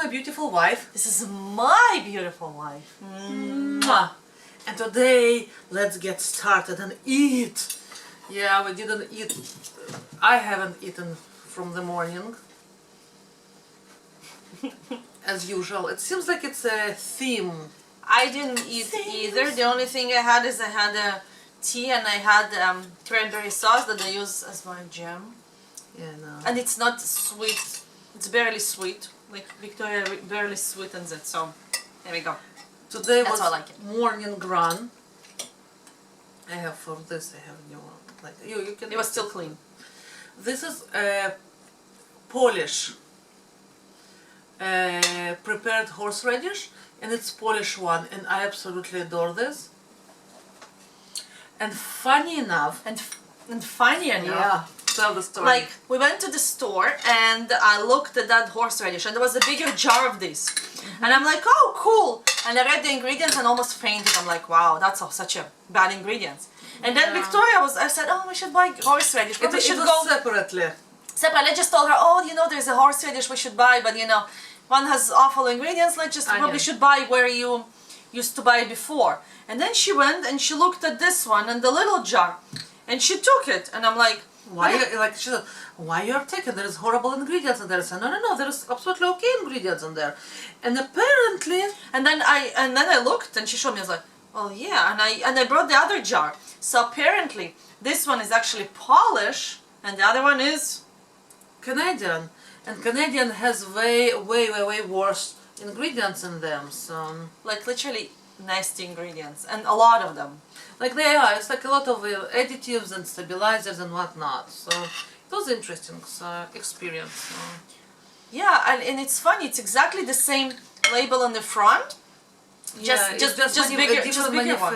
Beautiful wife. This is my beautiful wife. Mwah. And today, let's get started and eat. Yeah, we didn't eat. I haven't eaten from the morning. As usual. It seems like it's a theme. I didn't eat either. The only thing I had is I had a tea and I had cranberry sauce that I use as my jam. Yeah, no. And it's not sweet. It's barely sweet. Like Victoria barely sweetens it, so there we go. Today That's was how I like it. morning run. I have for this. I have new one. Like you can. It was still clean. This is Polish prepared horseradish, and it's Polish one, and I absolutely adore this. And funny enough, And funny enough. yeah, tell the story. Like, we went to the store and I looked at that horseradish and there was a bigger jar of this. And I'm like, oh, cool. And I read the ingredients and almost fainted. I'm like, wow, that's such a bad ingredients. And then Victoria I said, oh, we should buy horseradish. But we should was go separately. separate. I just told her, oh, you know, there's a horseradish we should buy, but you know, one has awful ingredients. Let's just probably should buy where you used to buy before. And then she went and she looked at this one and the little jar. And she took it, and I'm like, why? Like she said, why you're taking? There is horrible ingredients in there. I said, no, there is absolutely okay ingredients in there. And apparently, and then I looked, and she showed me. I was like, well, yeah, and I brought the other jar. So apparently, this one is actually Polish, and the other one is Canadian. And Canadian has way worse ingredients in them. So like literally nasty ingredients, and a lot of them. Like they are, it's like a lot of additives and stabilizers and whatnot. So it was interesting experience. So. Yeah, and it's funny. It's exactly the same label on the front, just bigger, just bigger one.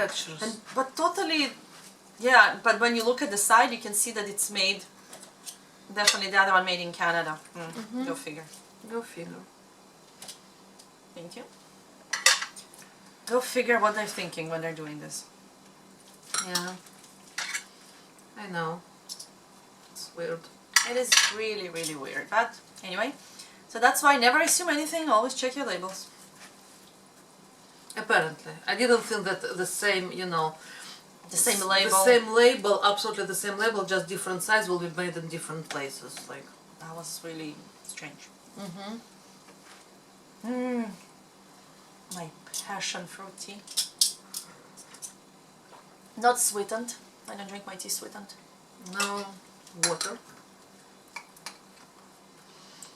But totally, yeah. But when you look at the side, you can see that it's made. Definitely, the other one made in Canada. Go figure. Go figure. Thank you. Go figure what they're thinking when they're doing this. Yeah, I know. It's weird. It is really, really weird. But anyway, so that's why never assume anything. Always check your labels. Apparently, I didn't think that the same, you know, the same label. The same label, absolutely the same label, just different size will be made in different places. Like that was really strange. My passion fruit tea. Not sweetened. I don't drink my tea sweetened. No water.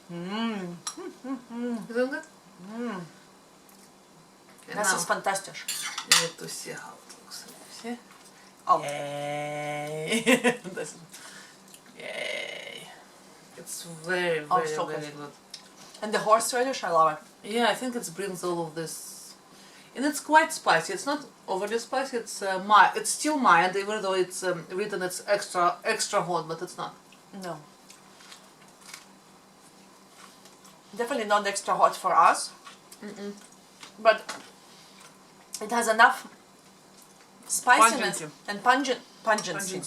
Isn't it? Okay, this is fantastic. You need to see how it looks. See? Oh. Yay! Yay! It's very good. And the horseradish, I love it. Yeah, I think it brings all of this, and it's quite spicy. It's not overly spicy. It's mild. It's still mild, even though it's written it's extra hot, but it's not. No. Definitely not extra hot for us. But it has enough spiciness and pungency.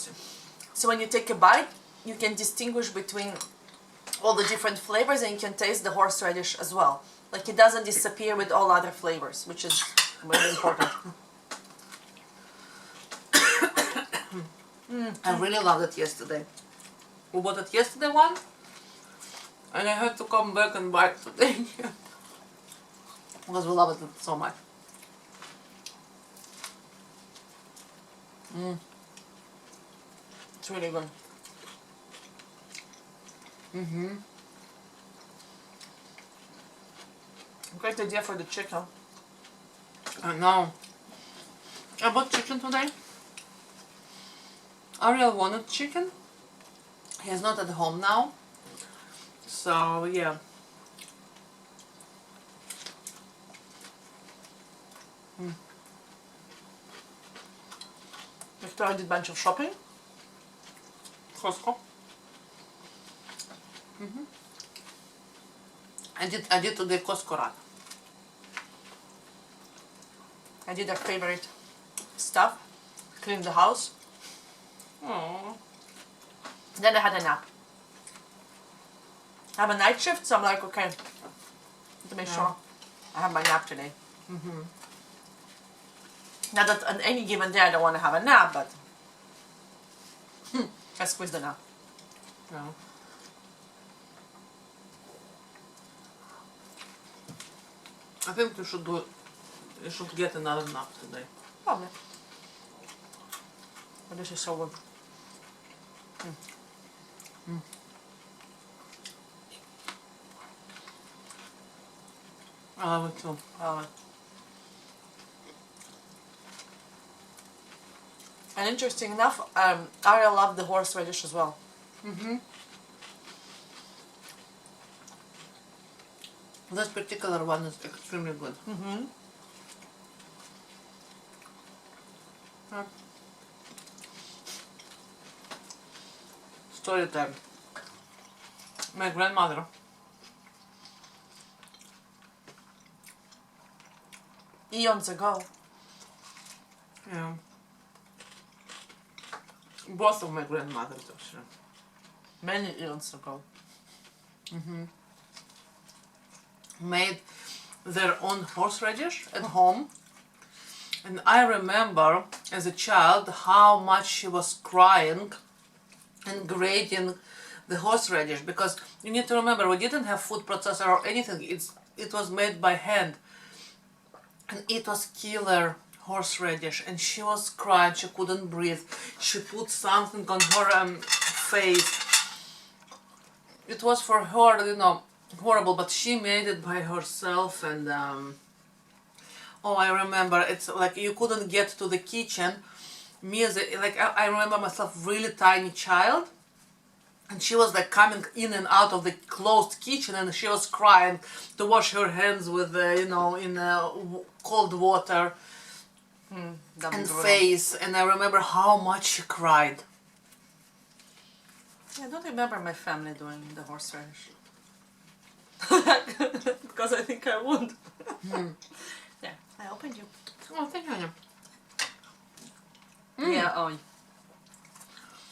So when you take a bite, you can distinguish between all the different flavors, and you can taste the horseradish as well. Like it doesn't disappear with all other flavors, which is very important. I really loved it yesterday. We bought it yesterday one, and I had to come back and buy it today because we love it so much. It's really good. Great idea for the chicken. I know. I bought chicken today. Ariel wanted chicken. He's not at home now. So yeah. Victoria did a bunch of shopping. Costco. I did today Costco run. I did her favorite stuff. Cleaned the house. Oh. Then I had a nap. I have a night shift, so I'm like, okay, to make sure I have my nap today. Not that on any given day I don't want to have a nap, but I squeeze the nap. Yeah. I think you should get another nap today. Probably. But this is so good. I love it too. And interesting enough, Ariel loved the horseradish as well. This particular one is extremely good. Story time. My grandmother Eons ago. Yeah. Both of my grandmothers actually. Many eons ago. Made their own horseradish at home. And I remember as a child how much she was crying and grating the horseradish, because you need to remember we didn't have food processor or anything. It was made by hand. And it was killer horseradish, and she was crying, she couldn't breathe. She put something on her face. It was for her, you know, horrible, but she made it by herself. And oh, I remember, it's like you couldn't get to the kitchen. Me as I remember myself really tiny child, and she was like coming in and out of the closed kitchen, and she was crying to wash her hands with you know, in cold water and face. And I remember how much she cried. I don't remember my family doing the horseradish. Because I think I would. Yeah, I opened you. Oh, thank you. Yeah, oh.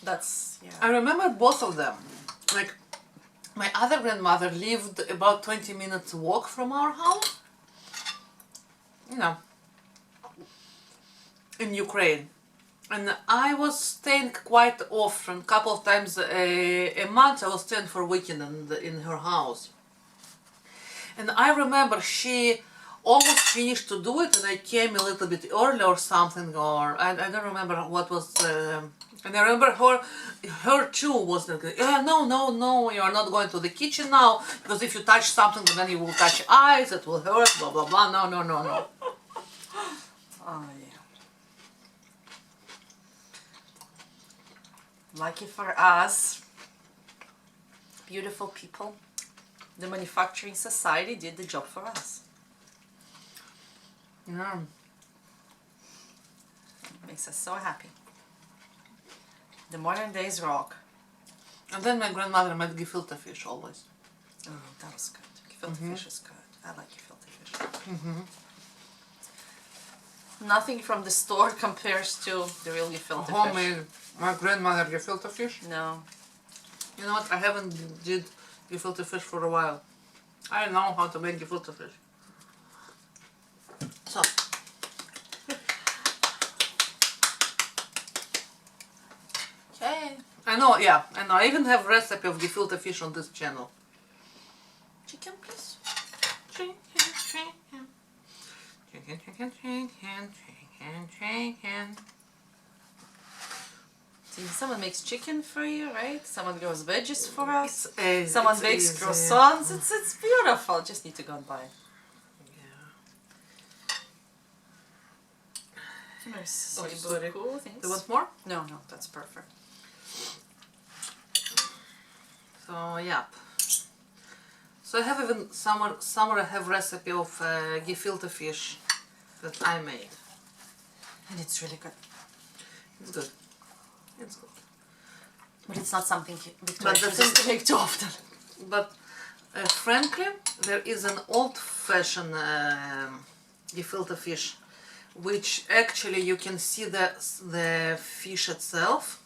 That's, yeah. I remember both of them. Like, my other grandmother lived about 20 minutes walk from our house. You know, in Ukraine. And I was staying quite often, couple of times a month. I was staying for a weekend in her house. And I remember she almost finished to do it, and I came a little bit early or something, or I don't remember what was. And I remember her too was like, no, you are not going to the kitchen now, because if you touch something, then you will touch eyes, it will hurt, blah blah blah. No. Oh yeah. Lucky for us, beautiful people, the manufacturing society did the job for us. Yeah. Makes us so happy. The modern days rock. And then my grandmother made gefilte fish always. Oh, that was good. Gefilte fish is good. I like gefilte fish. Nothing from the store compares to the real gefilte fish. Homemade, my grandmother gefilte fish. No. You know what? I haven't did gefilte fish for a while. I know how to make gefilte fish. So. Okay. I know, yeah, I know. I even have recipe of gefilte fish on this channel. Chicken, please. Chicken. See, someone makes chicken for you, right? Someone grows veggies for us. It's Someone bakes croissants. It's beautiful. Just need to go and buy it. Oh, sorry. Beaucoup, thanks. Do you want more? No, that's perfect. So yeah. So I have even summer I have recipe of gefilte fish that I made. And it's really good. It's good. It's good. But it's not something Victoria But the chooses thing- to make too often. But frankly, there is an old-fashioned gefilte fish, which actually you can see the fish itself,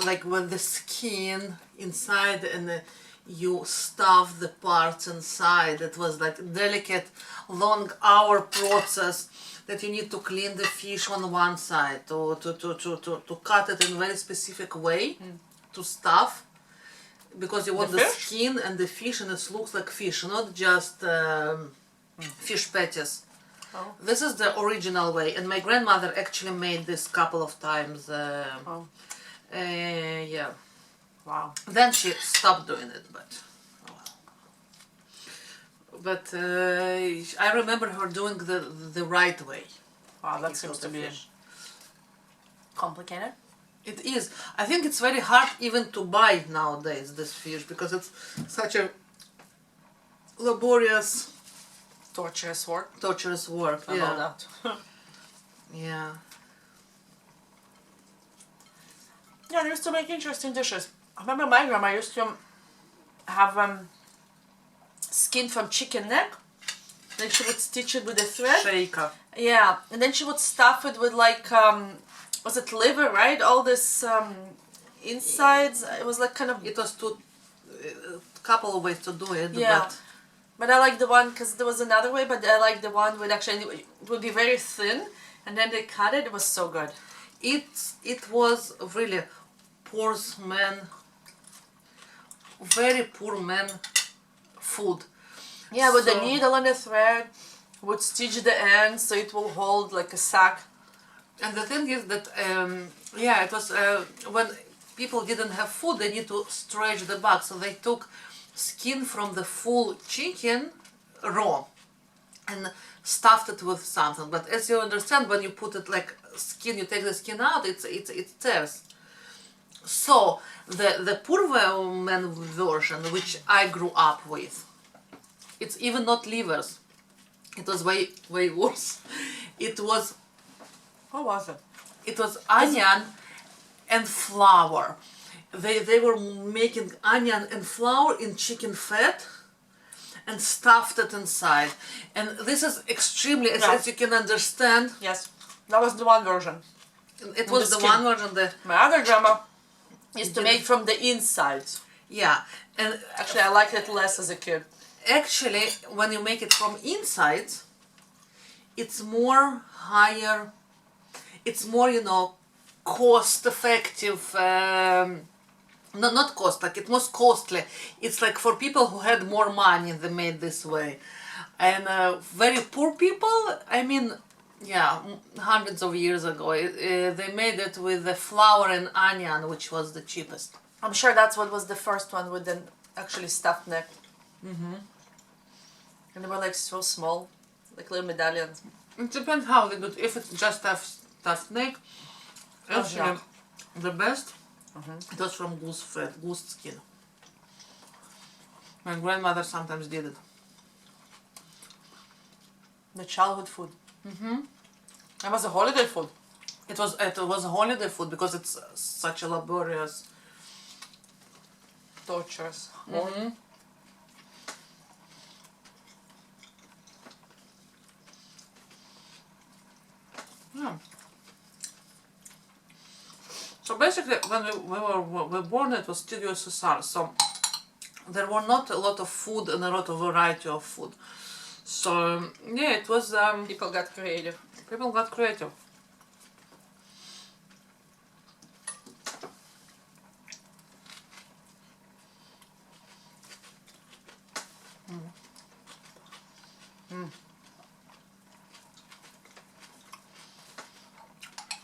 like with the skin inside, and you stuff the parts inside. It was like delicate, long hour process that you need to clean the fish on one side, to cut it in a very specific way, to stuff. Because you want the fish? skin and the fish, and it looks like fish, not just fish patties. Oh. This is the original way, and my grandmother actually made this couple of times. Oh. Yeah. Wow. Then she stopped doing it, but. Oh well. But I remember her doing the right way. Wow, that Gefilte seems to be fish. complicated. It is. I think it's very hard even to buy nowadays, this fish, because it's such a laborious, Torturous work. torturous work. I know that. Yeah. Yeah, they used to make interesting dishes. I remember my grandma used to have skin from chicken neck. Then she would stitch it with a thread. Shaker. Yeah, and then she would stuff it with like, was it liver, right? All this insides. It was like kind of. It was couple of ways to do it, Yeah. But I like the one, because there was another way, but I like the one with actually, it would be very thin, and then they cut it. It was so good. it was really poor man, very poor man food. Yeah, with the So- needle and the thread, would stitch the ends so it will hold like a sack. And the thing is that, yeah, it was when people didn't have food, they need to stretch the back, so they took skin from the full chicken raw and stuffed it with something. But as you understand, when you put it like skin, you take the skin out, it tears. So the poor man version, which I grew up with, it's even not livers. It was way worse. It was What was it? It was onion and flour. They were making onion and flour in chicken fat and stuffed it inside. And this is extremely, as you can understand, Yes, that was the one version. it was the the skin. one version that, My other grandma used to didn't- make from the insides. yeah. And Actually, I liked it less as a kid. actually, when you make it from inside, it's more higher, it's more, cost effective, not cost, like it was costly. It's like for people who had more money, they made this way. And very poor people, I mean, yeah, hundreds of years ago, they made it with the flour and onion, which was the cheapest. I'm sure that's what was the first one with the actually stuffed neck. And they were like so small, like little medallions. It depends how they do it. If it's just a stuffed neck, actually, yeah. the best, it was from goose fat, goose skin. My grandmother sometimes did it. The childhood food. It was a holiday food. It was a holiday food because it's such a laborious. Torturous. Yeah. So basically, when we were born, it was still USSR. So there were not a lot of food and a lot of variety of food. So yeah, it was. People got creative. People got creative.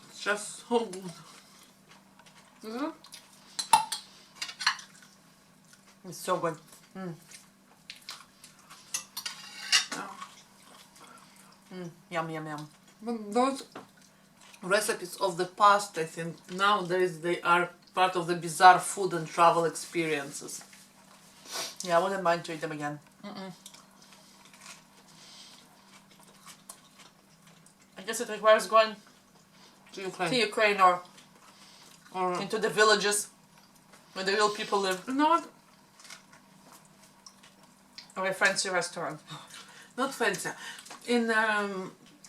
It's just so good. It's so good. Yeah. Yum, yum, yum. But those recipes of the past, I think nowadays they are part of the bizarre food and travel experiences. Yeah, I wouldn't mind to eat them again. I guess it requires going To Ukraine. to Ukraine or into the villages where the real people live, Not or a fancy restaurant. not fancy. In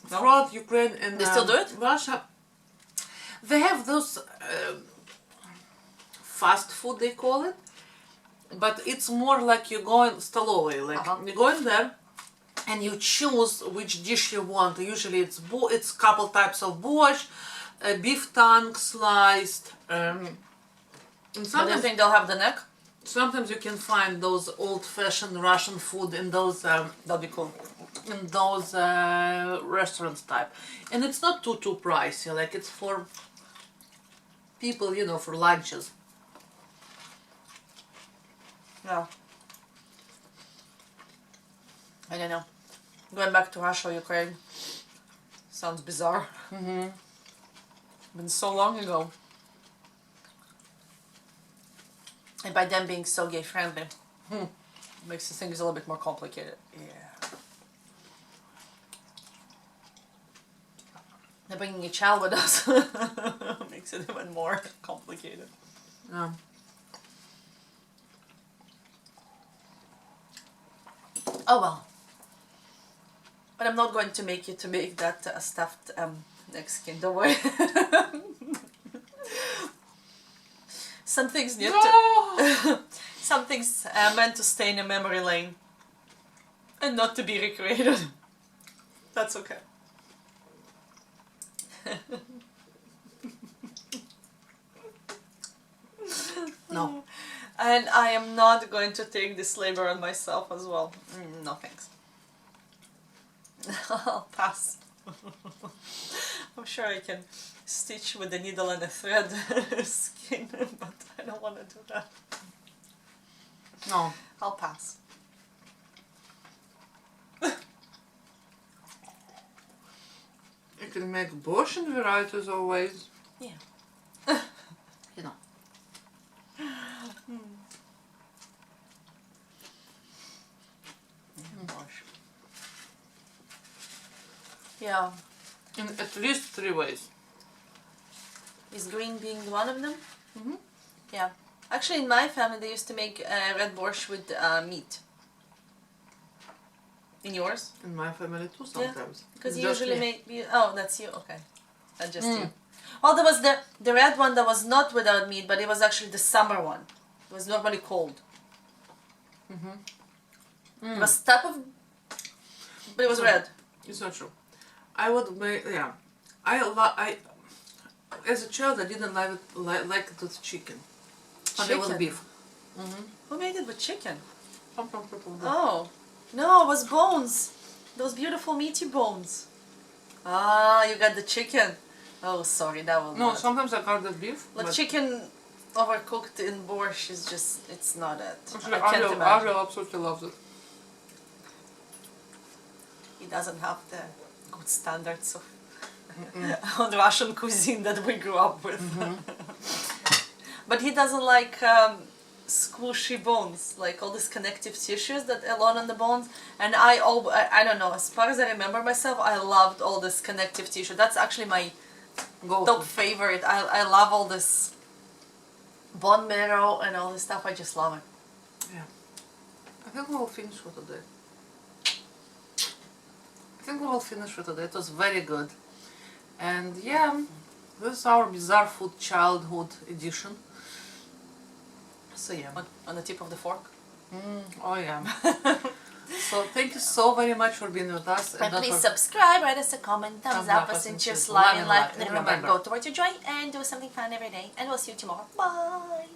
throughout Ukraine and They still do it? Russia, they have those fast food, they call it, but it's more like you go in stolowy, like you go in there and you choose which dish you want. Usually it's couple types of borscht, beef tongue sliced, and But do you sometimes think they'll have the neck? sometimes you can find those old-fashioned Russian food in those That'll be cool. restaurants type, and it's not too pricey. Like it's for people, you know, for lunches. Yeah. I don't know. Going back to Russia, Ukraine sounds bizarre. Been so long ago. And by them being so gay friendly, makes the things a little bit more complicated. Yeah. They're bringing a child with us. Makes it even more complicated. Oh well. But I'm not going to make you to make that stuffed Mexican, don't worry. Some things need to... Some things are meant to stay in a memory lane and not to be recreated. That's okay. No. And I am not going to take this labor on myself as well. No thanks. I'll pass. I'm sure I can stitch with a needle and a thread skin, but I don't want to do that. No. I'll pass. You can make borscht in varieties always. Yeah. You know. Yeah. In at least 3 ways. Is green being one of them? Yeah. Actually, in my family, they used to make red borscht with meat. In yours? In my family too sometimes. Because It's you just usually me. make... Oh, that's you. Okay. That's just you. Well, there was the red one that was not without meat, but it was actually the summer one. It was normally cold. It was type of... But it was red. It's not true. I would make, yeah. As a child, I didn't like it with chicken. Only with Chicken? beef. Who made it with chicken? Some people do. Oh. No, it was bones. Those beautiful meaty bones. Ah, you got the chicken. Oh, sorry, that was No, not. sometimes I got the beef. Like but chicken overcooked in borscht is just, it's not it. actually, I can't imagine. Ariel absolutely loves it. He doesn't have the good standards of on Russian cuisine that we grew up with. But he doesn't like squishy bones, like all these connective tissues that are on the bones. And I don't know, as far as I remember myself, I loved all this connective tissue. That's actually my top favorite. I love all this bone marrow and all this stuff. I just love it. Yeah. I think we will finish for today. It was very good. And yeah, this is our bizarre food childhood edition. So yeah. On the tip of the fork. Oh yeah. So thank you so very much for being with us. And don't please forget- subscribe, write us a comment, thumbs up, us and cheers, love live in and life. life. And remember, go towards your joy and do something fun every day. And we'll see you tomorrow. Bye!